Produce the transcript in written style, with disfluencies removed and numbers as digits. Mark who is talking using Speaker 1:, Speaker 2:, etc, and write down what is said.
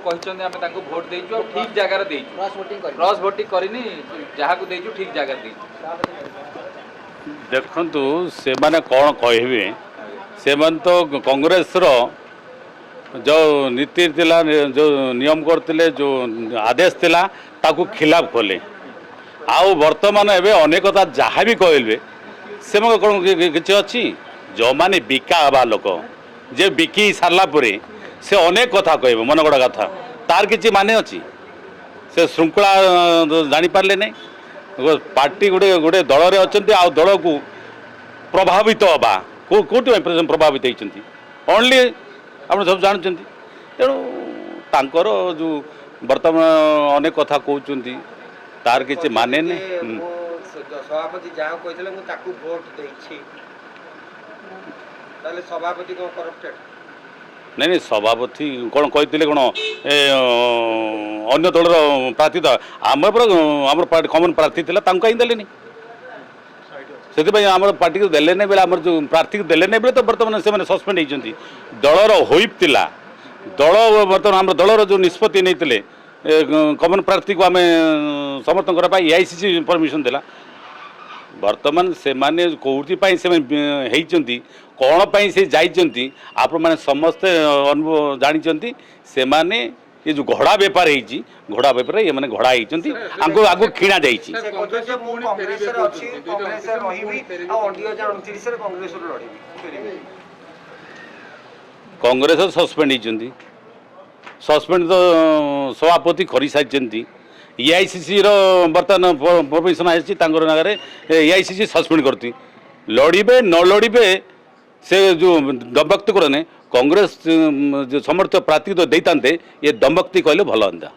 Speaker 1: कहते आम भोट देचु ठीक जगार देचु क्रॉस वोटिंग करनी जहाँ को देचु ठीक जगार देचु
Speaker 2: देखंतु से माने कौन कहबे से माने तो कांग्रेस रो जो नीति थिला जो नियम करते जो आदेश थिला ताकू खिलाफ कले आउ वर्तमान एवं अनेकता जहाँ भी कहले से कौन किसी अच्छी जो माने बिका हवा लोक जे बिकी सारा परे से अनेक कथा कह मन गड़ा कथा तार किसी माने अच्छी से श्रृंखला जानी पारे नहीं पार्टी गोटे गोटे दल में अच्छा आ दल को प्रभावित हवा कौटी प्रभावित होती ओनली आप सब जानते तेणु तांकर जो बर्तमान अनेक कथा कहते तार किसी माने नहीं
Speaker 3: सभापति जहाँ कहते भोट सभापति कौन करप्टेड
Speaker 2: नहीं नहीं सभापति कौन कहते कौन अन्य दलर प्रार्थी था आम पार्टी कमन प्रार्थी था कहीं देने से आम पार्टी को देले नहीं बेले आम जो प्रार्थी को देले नहीं बेले तो बर्तमान से सस्पेंड होती दलर होइप थिला दल बर्तमान आम दलर जो निष्पत्ति नहीं कमन प्रार्थी को आम समर्थन करने एआईसीसी परमिशन देला वर्तमान से माने कौटी से कौन पाई से जाइछंती आप माने समस्ते अनुभव जानी से माने ये जो घोड़ा बेपार होती घोड़ा बेपार ये माने घोड़ा होती आगो आगो खिणा जाइछि कांग्रेस सस्पेंड होती सस्पेंड तो सभापति कर सारी एआईसीसी बर्तमान परमिशन आसी नगर एआईसीसी सस्पेंड करती लड़े न लड़े से जो दमभक्ति करने कांग्रेस जो समर्थ प्रार्थी तो देते ये दमभक्ति कहले भल होता।